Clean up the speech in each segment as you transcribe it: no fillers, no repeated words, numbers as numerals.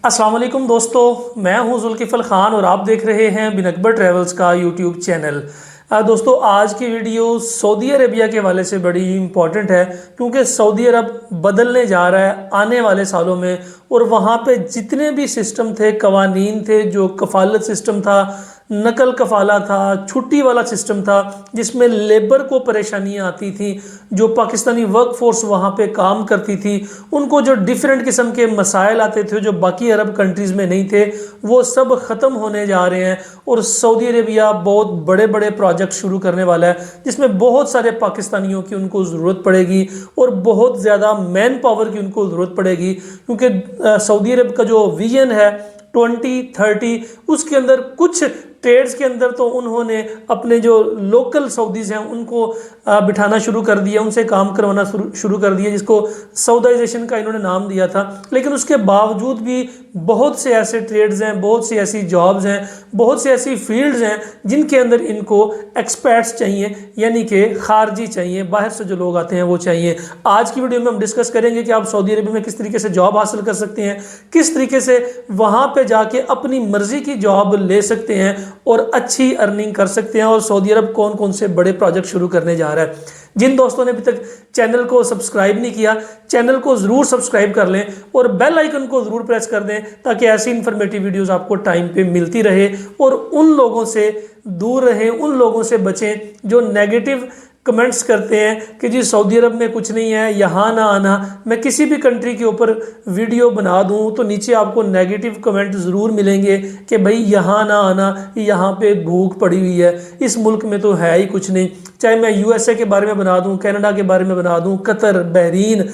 अस्सलाम वालेकुम दोस्तों, मैं हूं जुल्किफल खान और आप देख रहे हैं बिन अकबर ट्रैवल्स का यूट्यूब चैनल। दोस्तों, आज की वीडियो सऊदी अरेबिया के हवाले से बड़ी इंपॉर्टेंट है क्योंकि सऊदी अरब बदलने जा रहा है आने वाले सालों में। और वहाँ पे जितने भी सिस्टम थे, कवानीन थे, जो कफालत सिस्टम था, नकल कफाला था, छुट्टी वाला सिस्टम था जिसमें लेबर को परेशानियां आती थी, जो पाकिस्तानी वर्क फोर्स वहाँ पे काम करती थी, उनको जो डिफरेंट किस्म के मसाइल आते थे जो बाकी अरब कंट्रीज़ में नहीं थे, वो सब ख़त्म होने जा रहे हैं। और सऊदी अरेबिया बहुत बड़े बड़े प्रोजेक्ट शुरू करने वाला है जिसमें बहुत सारे पाकिस्तानियों की उनको ज़रूरत पड़ेगी और बहुत ज़्यादा मैन पावर की उनको ज़रूरत पड़ेगी क्योंकि सऊदी अरब का जो विजन है 2030, उसके अंदर कुछ ट्रेड्स के अंदर तो उन्होंने अपने जो लोकल सऊदीज़ हैं उनको बिठाना शुरू कर दिया, उनसे काम करवाना शुरू कर दिया, जिसको सऊदाइजेशन का इन्होंने नाम दिया था। लेकिन उसके बावजूद भी बहुत से ऐसे ट्रेड्स हैं, बहुत सी ऐसी जॉब्स हैं, बहुत सी ऐसी फील्ड्स हैं जिनके अंदर इनको एक्सपर्ट्स चाहिए, यानी कि खारजी चाहिए, बाहर से जो लोग आते हैं वो चाहिए। आज की वीडियो में हम डिस्कस करेंगे कि आप सऊदी अरब में किस तरीके से जॉब हासिल कर सकते हैं, किस तरीके से वहाँ पे जाके अपनी मर्जी की जॉब ले सकते हैं और अच्छी अर्निंग कर सकते हैं, और सऊदी अरब कौन कौन से बड़े प्रोजेक्ट शुरू करने जा रहा है। जिन दोस्तों ने अभी तक चैनल को सब्सक्राइब नहीं किया, चैनल को ज़रूर सब्सक्राइब कर लें और बेल आइकन को ज़रूर प्रेस कर दें ताकि ऐसी इन्फॉर्मेटिव वीडियोस आपको टाइम पे मिलती रहे और उन लोगों से दूर रहें, उन लोगों से बचें जो नेगेटिव कमेंट्स करते हैं कि जी सऊदी अरब में कुछ नहीं है, यहाँ ना आना। मैं किसी भी कंट्री के ऊपर वीडियो बना दूँ तो नीचे आपको नेगेटिव कमेंट ज़रूर मिलेंगे कि भाई यहाँ ना आना, यहाँ पे भूख पड़ी हुई है, इस मुल्क में तो है ही कुछ नहीं। चाहे मैं यूएसए के बारे में बना दूँ, कनाडा के बारे में बना दूँ, कतर, बहरीन,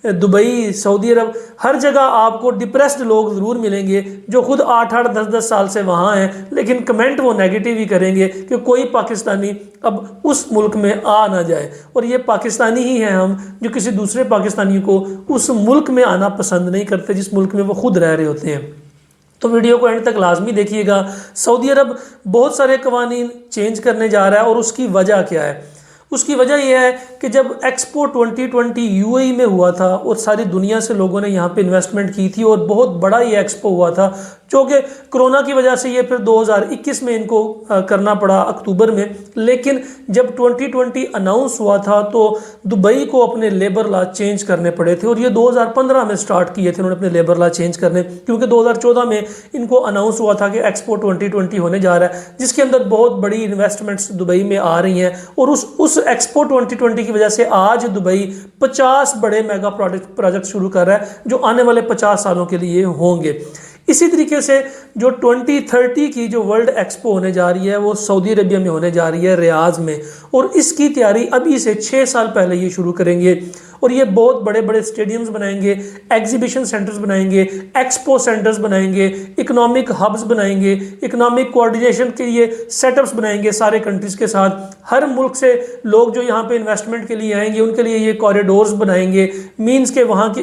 दुबई, सऊदी अरब, हर जगह आपको डिप्रेस्ड लोग ज़रूर मिलेंगे जो खुद 8-8, 10-10 साल से वहाँ हैं, लेकिन कमेंट वो नेगेटिव ही करेंगे कि कोई पाकिस्तानी अब उस मुल्क में आ ना जाए। और ये पाकिस्तानी ही हैं हम जो किसी दूसरे पाकिस्तानी को उस मुल्क में आना पसंद नहीं करते जिस मुल्क में वो खुद रह रहे होते हैं। तो वीडियो को एंड तक लाजमी देखिएगा। सऊदी अरब बहुत सारे कवानीन चेंज करने जा रहा है और उसकी वजह क्या है? उसकी वजह यह है कि जब एक्सपो 2020 यूएई में हुआ था और सारी दुनिया से लोगों ने यहाँ पे इन्वेस्टमेंट की थी और बहुत बड़ा ये एक्सपो हुआ था, जो कि कोरोना की वजह से ये फिर 2021 में इनको करना पड़ा अक्टूबर में। लेकिन जब 2020 अनाउंस हुआ था तो दुबई को अपने लेबर लॉ चेंज करने पड़े थे और ये 2015 में स्टार्ट किए थे उन्होंने अपने लेबर लॉ चेंज करने, क्योंकि 2014 में इनको अनाउंस हुआ था कि एक्सपो 2020 होने जा रहा है जिसके अंदर बहुत बड़ी इन्वेस्टमेंट्स दुबई में आ रही हैं। और उस एक्सपो 2020 की वजह से आज दुबई 50 बड़े मेगा प्रोजेक्ट शुरू कर रहा है जो आने वाले 50 सालों के लिए होंगे। इसी तरीके से जो 2030 की जो वर्ल्ड एक्सपो होने जा रही है वो सऊदी अरेबिया में होने जा रही है, रियाद में, और इसकी तैयारी अभी से 6 साल पहले ये शुरू करेंगे। और ये बहुत बड़े बड़े स्टेडियम्स बनाएंगे, एग्जीबिशन सेंटर्स बनाएंगे, एक्सपो सेंटर्स बनाएंगे, इकोनॉमिक हब्स बनाएंगे, इकोनॉमिक कोऑर्डिनेशन के लिए सेटअप्स बनाएंगे सारे कंट्रीज़ के साथ। हर मुल्क से लोग जो यहाँ पे इन्वेस्टमेंट के लिए आएंगे उनके लिए ये कॉरिडोर्स बनाएंगे, मीन्स के वहाँ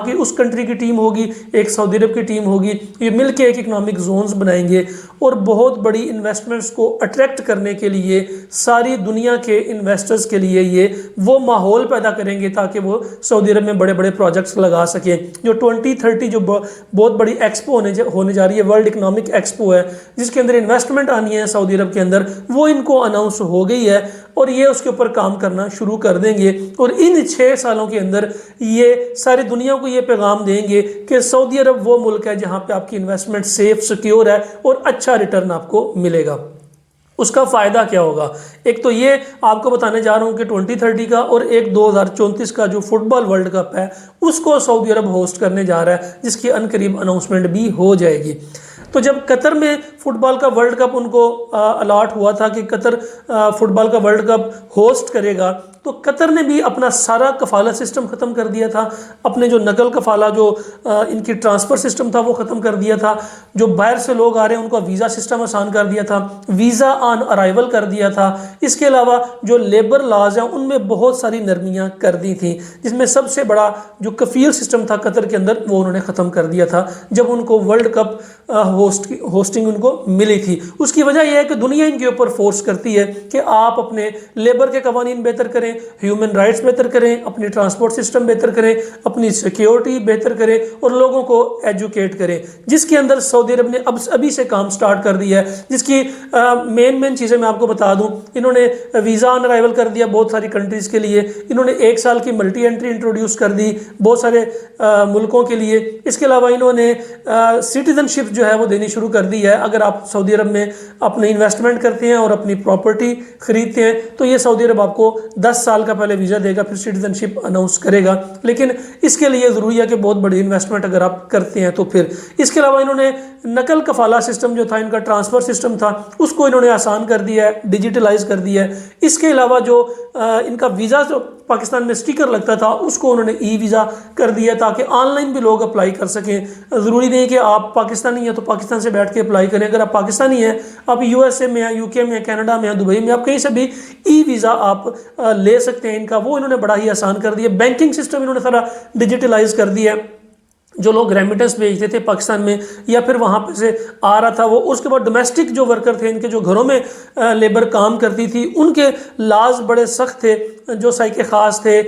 की उस कंट्री की टीम होगी, एक सऊदी अरब की टीम होगी, ये मिलके एक इकोनॉमिक जोन्स बनाएंगे और बहुत बड़ी इन्वेस्टमेंट्स को अट्रैक्ट करने के लिए सारी दुनिया के इन्वेस्टर्स के लिए ये वो माहौल पैदा करेंगे ताकि वो सऊदी अरब में बड़े बड़े प्रोजेक्ट्स लगा सकें। जो 2030 जो बहुत बड़ी एक्सपो होने जा रही है, वर्ल्ड इकोनॉमिक एक्सपो है जिसके अंदर इन्वेस्टमेंट आनी है सऊदी अरब के अंदर, वो इनको अनाउंस हो गई है और ये उसके ऊपर काम करना शुरू कर देंगे। और इन 6 सालों के अंदर ये सारी दुनिया को ये पैगाम देंगे कि सऊदी अरब वो मुल्क है जहाँ पे आपकी इन्वेस्टमेंट सेफ, सिक्योर है और अच्छा रिटर्न आपको मिलेगा। उसका फ़ायदा क्या होगा? एक तो ये आपको बताने जा रहा हूँ कि 2030 का, और एक 2034 का जो फुटबॉल वर्ल्ड कप है उसको सऊदी अरब होस्ट करने जा रहा है जिसकी अनकरीब अनाउंसमेंट भी हो जाएगी। तो जब कतर में फुटबॉल का वर्ल्ड कप उनको अलॉट हुआ था कि कतर फुटबॉल का वर्ल्ड कप होस्ट करेगा, तो कतर ने भी अपना सारा कफाला सिस्टम ख़त्म कर दिया था, अपने जो नकल कफाला जो इनकी ट्रांसफ़र सिस्टम था वो ख़त्म कर दिया था, जो बाहर से लोग आ रहे हैं उनका वीज़ा सिस्टम आसान कर दिया था, वीज़ा ऑन अराइवल कर दिया था। इसके अलावा जो लेबर लॉज हैं उनमें बहुत सारी नरमियाँ कर दी थी, जिसमें सबसे बड़ा जो कफील सिस्टम था कतर के अंदर वो उन्होंने ख़त्म कर दिया था जब उनको वर्ल्ड कप होस्टिंग उनको मिली थी। उसकी वजह यह है कि दुनिया इनके ऊपर फोर्स करती है कि आप अपने लेबर के कवानीन बेहतर करें, ہیومن رائٹس بہتر کریں، اپنی ٹرانسپورٹ سسٹم بہتر کریں، اپنی سیکیورٹی بہتر کریں اور لوگوں کو ایجوکیٹ کریں، جس کے اندر سعودی عرب نے ابھی سے کام سٹارٹ کر دیا ہے، جس کی مین چیزیں میں آپ کو بتا دوں۔ انہوں نے ویزا آن ارائیول کر دیا بہت ساری کنٹریز کے لیے، انہوں نے 1 سال کی ملٹی انٹری انٹروڈیوس کر دی بہت سارے ملکوں کے لیے۔ اس کے علاوہ انہوں نے سٹیزن شپ جو ہے وہ دینی شروع کر دی ہے۔ اگر آپ سعودی عرب میں اپنے انویسٹمنٹ کرتے ہیں اور اپنی پراپرٹی خریدتے ہیں تو یہ سعودی عرب آپ کو 10 سال کا پہلے ویزا دے گا، پھر سٹیزن شپ اناؤنس کرے گا، لیکن اس کے لیے ضروری ہے کہ بہت بڑی انویسٹمنٹ اگر آپ کرتے ہیں تو پھر۔ اس کے علاوہ انہوں نے نقل کفالہ سسٹم جو تھا، ان کا ٹرانسفر سسٹم تھا، اس کو انہوں نے آسان کر دیا ہے، ڈیجیٹلائز کر دیا ہے۔ اس کے علاوہ جو ان کا ویزا جو پاکستان میں سٹیکر لگتا تھا اس کو انہوں نے ای ویزا کر دیا تاکہ آن لائن بھی لوگ اپلائی کر سکیں۔ ضروری نہیں کہ آپ پاکستانی ہیں تو پاکستان سے بیٹھ کے اپلائی کریں، اگر آپ پاکستانی ہیں، آپ یو ایس اے میں ہیں، UK میں ہیں، کینیڈا میں ہیں، دبئی میں، آپ کہیں سے بھی ای ویزا آپ لے سکتے ہیں ان کا، وہ انہوں نے بڑا ہی آسان کر دیا۔ بینکنگ سسٹم انہوں نے سارا ڈیجیٹلائز کر دیا ہے۔ جو لوگ ریمیٹنس بھیجتے تھے پاکستان میں یا پھر وہاں پہ سے آ رہا تھا وہ، اس کے بعد ڈومیسٹک جو ورکر تھے، ان کے جو گھروں میں لیبر کام کرتی تھی، ان کے لاز بڑے سخت تھے، جو سائق خاص تھے،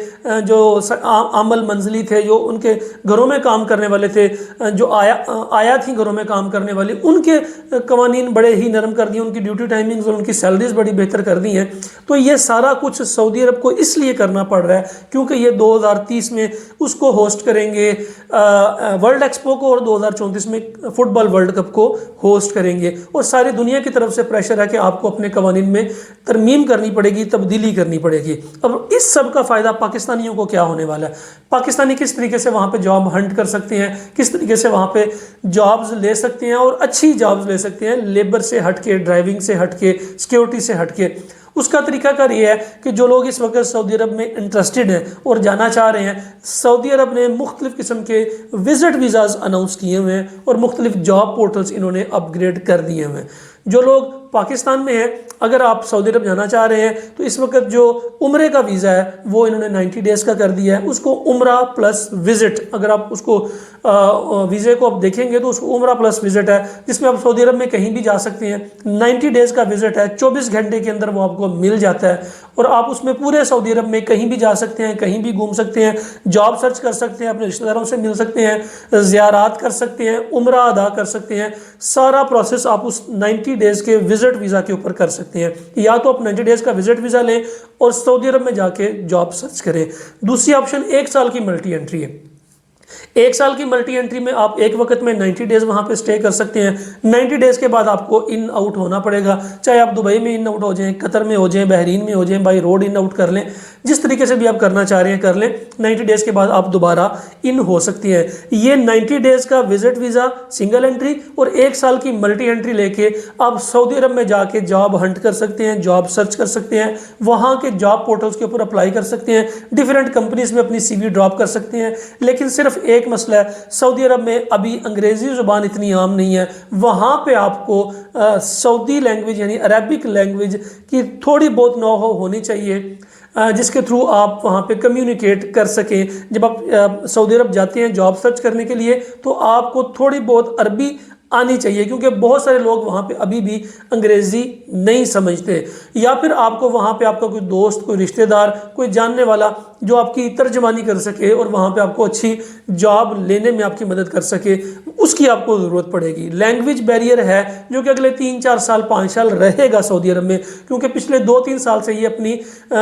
جو عامل منزلی تھے، جو ان کے گھروں میں کام کرنے والے تھے، جو آیا تھیں گھروں میں کام کرنے والی، ان کے قوانین بڑے ہی نرم کر دیے، ان کی ڈیوٹی ٹائمنگز اور ان کی سیلریز بڑی بہتر کر دی ہیں۔ تو یہ سارا کچھ سعودی عرب کو اس لیے کرنا پڑ رہا ہے کیونکہ یہ 2030 میں اس کو ہوسٹ کریں گے ورلڈ ایکسپو کو، اور 2034 میں فٹ بال ورلڈ کپ کو ہوسٹ کریں گے، اور ساری دنیا کی طرف سے پریشر ہے کہ آپ کو اپنے قوانین میں ترمیم کرنی پڑے گی، تبدیلی کرنی پڑے گی۔ اب اس سب کا فائدہ پاکستانیوں کو کیا ہونے والا ہے؟ پاکستانی کس طریقے سے وہاں پہ جاب ہنٹ کر سکتے ہیں، کس طریقے سے وہاں پہ جابز لے سکتے ہیں اور اچھی جابز لے سکتے ہیں، لیبر سے ہٹ کے، ڈرائیونگ سے ہٹ کے، سیکیورٹی سے ہٹ کے۔ اس کا طریقہ کار یہ ہے کہ جو لوگ اس وقت سعودی عرب میں انٹرسٹڈ ہیں اور جانا چاہ رہے ہیں، سعودی عرب نے مختلف قسم کے وزٹ ویزاز اناؤنس کیے ہوئے ہیں اور مختلف جاب پورٹلز انہوں نے اپ گریڈ کر دیے ہوئے ہیں۔ جو لوگ پاکستان میں ہیں، اگر آپ سعودی عرب جانا چاہ رہے ہیں تو اس وقت جو عمرے کا ویزا ہے وہ انہوں نے 90 ڈیز کا کر دیا ہے، اس کو عمرہ پلس وزٹ، اگر آپ اس کو ویزے کو آپ دیکھیں گے تو اس کو عمرہ پلس وزٹ ہے، جس میں آپ سعودی عرب میں کہیں بھی جا سکتے ہیں۔ 90 ڈیز کا وزٹ ہے، 24 گھنٹے کے اندر وہ آپ کو مل جاتا ہے اور آپ اس میں پورے سعودی عرب میں کہیں بھی جا سکتے ہیں، کہیں بھی گھوم سکتے ہیں، جاب سرچ کر سکتے ہیں، اپنے رشتہ داروں سے مل سکتے ہیں، زیارات کر سکتے ہیں، عمرہ ادا کر سکتے ہیں۔ سارا پروسیس آپ اس 90 ڈیز کے وزٹ ویزا کے اوپر کر سکتے ہیں، یا تو آپ 90 ڈیز کا وزٹ ویزا لیں اور سعودی عرب میں جا کے جاب سرچ کریں۔ دوسری آپشن 1 سال کی ملٹی انٹری ہے۔ 1 سال کی ملٹی انٹری میں آپ ایک وقت میں 90 ڈیز وہاں پہ سٹے کر سکتے ہیں۔ 90 ڈیز کے بعد آپ کو ان آؤٹ ہونا پڑے گا، چاہے آپ دبئی میں ان آؤٹ ہو جائیں، قطر میں ہو جائیں، بحرین میں ہو جائیں، بائی روڈ ان آؤٹ کر لیں، جس طریقے سے بھی آپ کرنا چاہ رہے ہیں کر لیں۔ 90 ڈیز کے بعد آپ دوبارہ ان ہو سکتی ہیں۔ یہ 90 ڈیز کا وزٹ ویزا سنگل انٹری اور 1 سال کی ملٹی انٹری لے کے آپ سعودی عرب میں جا کے جاب ہنٹ کر سکتے ہیں، جاب سرچ کر سکتے ہیں، وہاں کے جاب پورٹلز کے اوپر اپلائی کر سکتے ہیں، ڈیفرنٹ کمپنیز میں اپنی سی وی ڈراپ کر سکتے ہیں۔ لیکن صرف ایک مسئلہ ہے، سعودی عرب میں ابھی انگریزی زبان اتنی عام نہیں ہے، وہاں پہ آپ کو سعودی لینگویج یعنی عربک لینگویج کی تھوڑی بہت نو ہو ہونی چاہیے، جس کے تھرو آپ وہاں پہ کمیونیکیٹ کر سکیں۔ جب آپ سعودی عرب جاتے ہیں جاب سرچ کرنے کے لیے تو آپ کو تھوڑی بہت عربی آنی چاہیے، کیونکہ بہت سارے لوگ وہاں پہ ابھی بھی انگریزی نہیں سمجھتے، یا پھر آپ کو وہاں پہ آپ کا کوئی دوست، کوئی رشتہ دار، کوئی جاننے والا جو آپ کی ترجمانی کر سکے اور وہاں پہ آپ کو اچھی جاب لینے میں آپ کی مدد کر سکے، اس کی آپ کو ضرورت پڑے گی۔ لینگویج بیریئر ہے جو کہ اگلے 3-4 سال 5 سال رہے گا سعودی عرب میں، کیونکہ پچھلے 2-3 سال سے یہ اپنی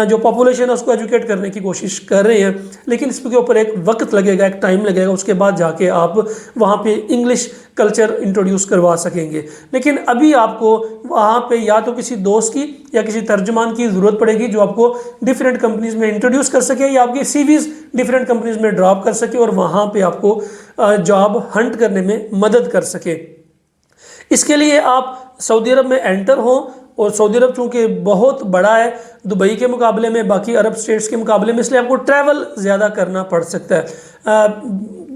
جو پاپولیشن ہے اس کو ایجوکیٹ کرنے کی کوشش کر رہے ہیں، لیکن اس کے اوپر ایک وقت لگے گا، ایک ٹائم لگے گا، اس کے بعد جا کے آپ وہاں پہ انگلش کلچر انٹروڈیوس کروا سکیں گے۔ لیکن ابھی آپ کو وہاں پہ یا تو کسی دوست کی یا کسی ترجمان کی ضرورت پڑے گی جو آپ کو ڈیفرنٹ کمپنیز میں انٹروڈیوس کر سکے، یا آپ کی سی ویز ڈیفرنٹ کمپنیز میں ڈراپ کر سکے اور وہاں پہ آپ کو جاب ہنٹ کرنے میں مدد کر سکے۔ اس کے لیے آپ سعودی عرب میں انٹر ہوں، اور سعودی عرب چونکہ بہت بڑا ہے دبئی کے مقابلے میں، باقی عرب اسٹیٹس کے مقابلے میں، اس لیے آپ کو ٹریول زیادہ کرنا پڑ سکتا ہے۔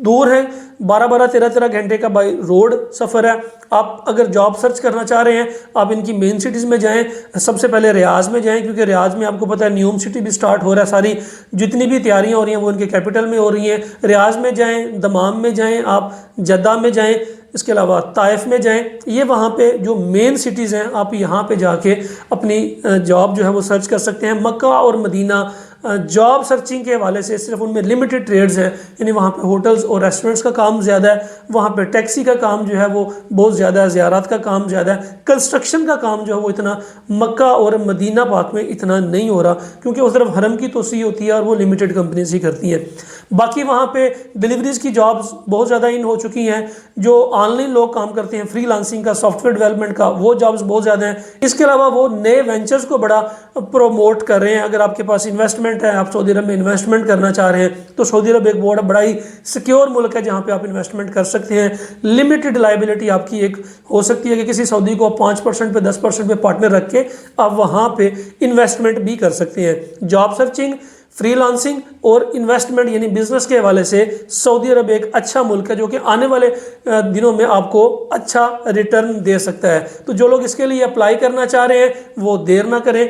دور ہے، 12-13 گھنٹے کا بائی روڈ سفر ہے۔ آپ اگر جاب سرچ کرنا چاہ رہے ہیں آپ ان کی مین سٹیز میں جائیں، سب سے پہلے ریاض میں جائیں، کیونکہ ریاض میں آپ کو پتہ ہے نیوم سٹی بھی سٹارٹ ہو رہا ہے، ساری جتنی بھی تیاریاں ہو رہی ہیں وہ ان کے کیپٹل میں ہو رہی ہیں۔ ریاض میں جائیں، دمام میں جائیں، آپ جدہ میں جائیں، اس کے علاوہ طائف میں جائیں، یہ وہاں پہ جو مین سٹیز ہیں آپ یہاں پہ جا کے اپنی جاب جو ہے وہ سرچ کر سکتے ہیں۔ مکہ اور مدینہ जॉब सर्चिंग के हवाले से सिर्फ उनमें लिमिटेड ट्रेड्स हैं, यानी वहाँ पे होटल्स और रेस्टोरेंट्स का काम ज़्यादा है, वहाँ पे टैक्सी का काम जो है वो बहुत ज़्यादा है, ज़ियारत का काम ज़्यादा है, कंस्ट्रक्शन का काम जो है वो इतना मक्का और मदीना पाक में इतना नहीं हो रहा, क्योंकि उस तरफ हरम की तोसी होती है और वो लिमिटेड कंपनीज ही करती हैं। बाकी वहाँ पे डिलीवरीज की जॉब्स बहुत ज़्यादा इन हो चुकी हैं, जो ऑनलाइन लोग काम करते हैं, फ्रीलांसिंग का, सॉफ्टवेयर डेवलपमेंट का, वो जॉब्स बहुत ज़्यादा हैं। इसके अलावा वो नए वेंचर्स को बड़ा प्रोमोट कर रहे हैं। अगर आपके पास इन्वेस्टमेंट है, आप सऊदी अरब में इन्वेस्टमेंट करना चाह रहे हैं, तो सऊदी अरब एक बड़ा ही सिक्योर मुल्क है जहाँ पे आप इन्वेस्टमेंट कर सकते हैं। लिमिटेड लाइबिलिटी आपकी एक हो सकती है कि किसी सऊदी को 5% पे 10% पे पार्टनर रख के आप वहाँ पे इन्वेस्टमेंट भी कर सकते हैं। जॉब सर्चिंग, फ्रीलांसिंग और इन्वेस्टमेंट यानी बिजनेस के हवाले से सऊदी अरब एक अच्छा मुल्क है जो कि आने वाले दिनों में आपको अच्छा रिटर्न दे सकता है। तो जो लोग इसके लिए अप्लाई करना चाह रहे हैं वो देर ना करें,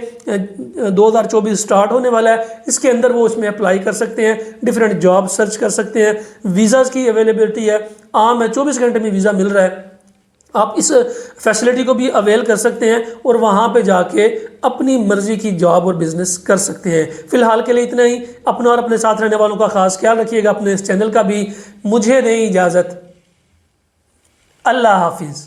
2024 स्टार्ट होने वाला है, इसके अंदर वो इसमें अप्लाई कर सकते हैं, डिफरेंट जॉब सर्च कर सकते हैं। वीज़ाज़ की अवेलेबिलिटी है, आम है, 24 घंटे में वीज़ा मिल रहा है। आप इस फैसिलिटी को भी अवेल कर सकते हैं और वहाँ पे जाके अपनी मर्ज़ी की जॉब और बिज़नेस कर सकते हैं। फ़िलहाल के लिए इतना ही। अपना और अपने साथ रहने वालों का ख़ास ख्याल रखिएगा, अपने इस चैनल का भी। मुझे दें इजाज़त। अल्लाह हाफिज़।